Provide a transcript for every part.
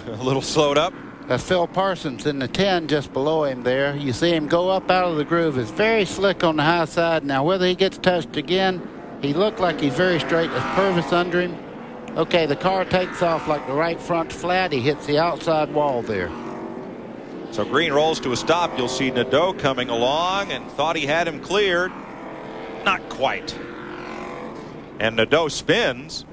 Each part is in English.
A little slowed up. That's Phil Parsons in the 10 just below him there. You see him go up out of the groove. It's very slick on the high side. Now whether he gets touched again, he looked like he's very straight. There's Purvis under him. Okay, the car takes off like the right front flat. He hits the outside wall there. So Green rolls to a stop. You'll see Nadeau coming along and thought he had him cleared. Not quite. And Nadeau spins.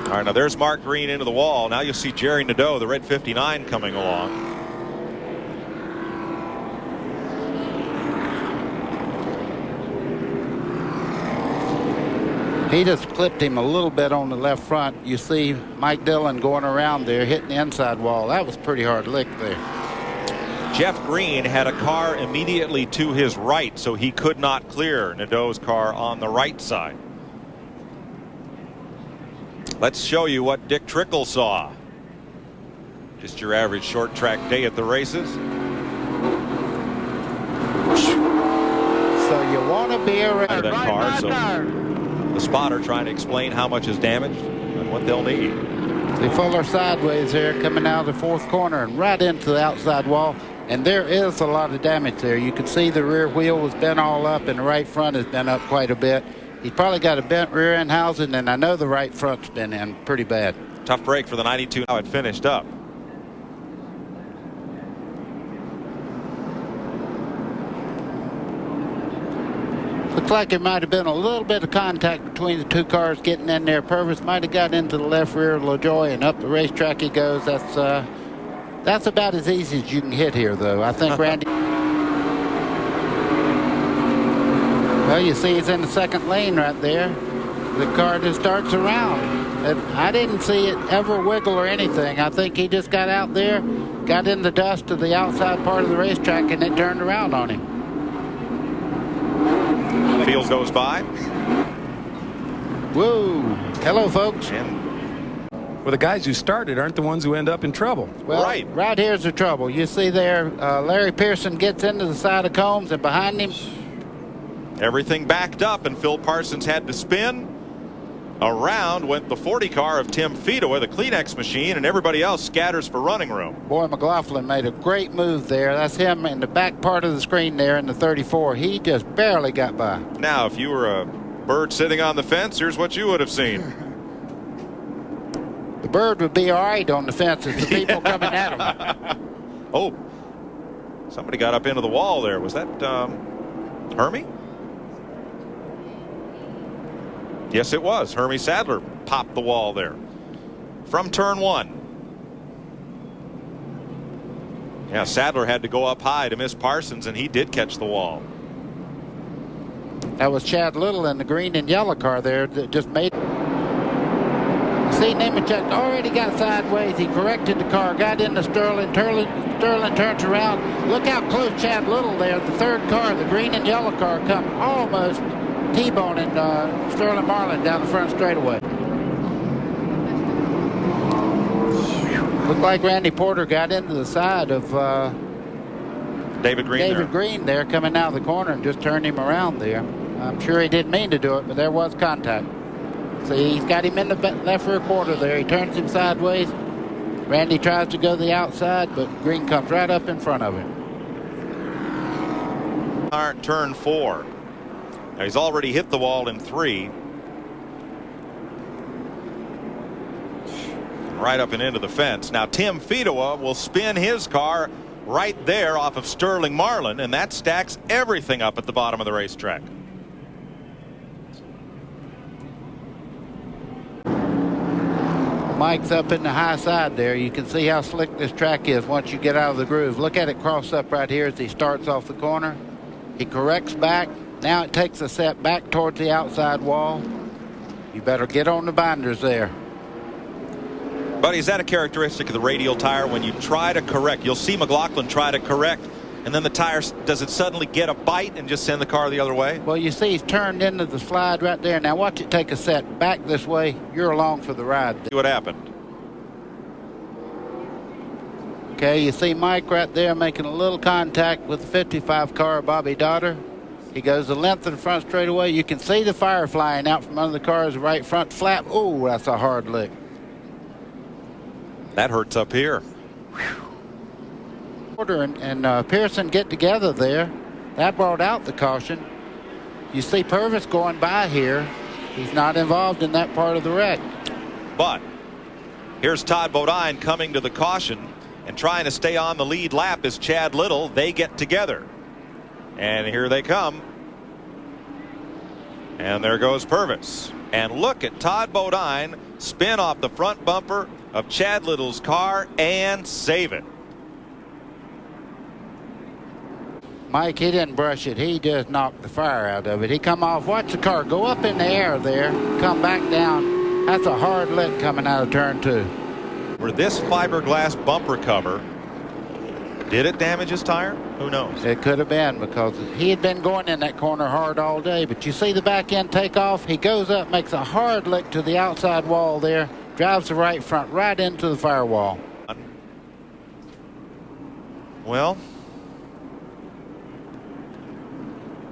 All right, now there's Mark Green into the wall. Now you'll see Jerry Nadeau, the red 59, coming along. He just clipped him a little bit on the left front. You see Mike Dillon going around there, hitting the inside wall. That was a pretty hard lick there. Jeff Green had a car immediately to his right, so he could not clear Nadeau's car on the right side. Let's show you what Dick Trickle saw. Just your average short track day at the races. So you want to be around that car, so the spotter trying to explain how much is damaged and what they'll need. See Fuller sideways there coming out of the fourth corner and right into the outside wall. And there is a lot of damage there. You can see the rear wheel was bent all up and the right front has been up quite a bit. He's probably got a bent rear end housing, and I know the right front's been in pretty bad. Tough break for the 92. How it finished up. Looks like there might have been a little bit of contact between the two cars getting in there. Purvis might have got into the left rear of LaJoie, and up the racetrack he goes. That's about as easy as you can hit here, though. I think Randy. Well, you see he's in the second lane right there. The car just starts around. And I didn't see it ever wiggle or anything. I think he just got out there, got in the dust of the outside part of the racetrack, and it turned around on him. Field goes by. Whoa. Hello, folks. Well, the guys who started aren't the ones who end up in trouble. Well, right here's the trouble. You see there, Larry Pearson gets into the side of Combs, and behind him, everything backed up, and Phil Parsons had to spin. Around went the 40 car of Tim Fedowa, the Kleenex machine, and everybody else scatters for running room. Boy, McLaughlin made a great move there. That's him in the back part of the screen there in the 34. He just barely got by. Now, if you were a bird sitting on the fence, here's what you would have seen. The bird would be all right on the fence. It's the people coming at him. Oh, somebody got up into the wall there. Was that Hermie? Yes, it was. Hermie Sadler popped the wall there from turn one. Yeah, Sadler had to go up high to miss Parsons, and he did catch the wall. That was Chad Little in the green and yellow car there that just made. See, Nemechek already got sideways. He corrected the car, got into Sterling. Sterling turns around. Look how close Chad Little there. The third car, the green and yellow car, come almost T-boning Sterling Marlin down the front straightaway. Looked like Randy Porter got into the side of David Green there coming out of the corner and just turned him around there. I'm sure he didn't mean to do it, but there was contact. See, he's got him in the left rear quarter there. He turns him sideways. Randy tries to go the outside, but Green comes right up in front of him. Turn 4. Now he's already hit the wall in 3. Right up and into the fence. Now Tim Fedowa will spin his car right there off of Sterling Marlin, and that stacks everything up at the bottom of the racetrack. Mike's up in the high side there. You can see how slick this track is once you get out of the groove. Look at it cross up right here as he starts off the corner. He corrects back. Now it takes a set back towards the outside wall. You better get on the binders there. Buddy, is that a characteristic of the radial tire? When you try to correct, you'll see McLaughlin try to correct, and then the tire, does it suddenly get a bite and just send the car the other way? Well, you see he's turned into the slide right there. Now watch it take a set back this way. You're along for the ride. See what happened. Okay, you see Mike right there making a little contact with the 55 car of Bobby Dotter. He goes the length of the front straightaway. You can see the fire flying out from under the car's right front flap. Oh, that's a hard lick. That hurts up here. Porter and Pearson get together there. That brought out the caution. You see Purvis going by here. He's not involved in that part of the wreck. But here's Todd Bodine coming to the caution and trying to stay on the lead lap is Chad Little. They get together. And here they come. And there goes Purvis. And look at Todd Bodine spin off the front bumper of Chad Little's car and save it. Mike, he didn't brush it. He just knocked the fire out of it. He come off. Watch the car go up in the air there, come back down. That's a hard lick coming out of turn 2. For this fiberglass bumper cover, did it damage his tire? Who knows? It could have been, because he had been going in that corner hard all day. But you see the back end take off. He goes up, makes a hard lick to the outside wall there, drives the right front right into the firewall. Well,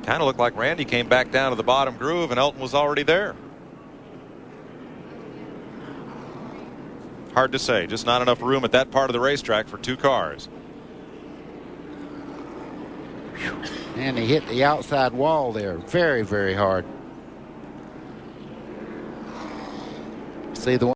kind of looked like Randy came back down to the bottom groove and Elton was already there. Hard to say. Just not enough room at that part of the racetrack for 2 cars. And he hit the outside wall there very, very hard. See the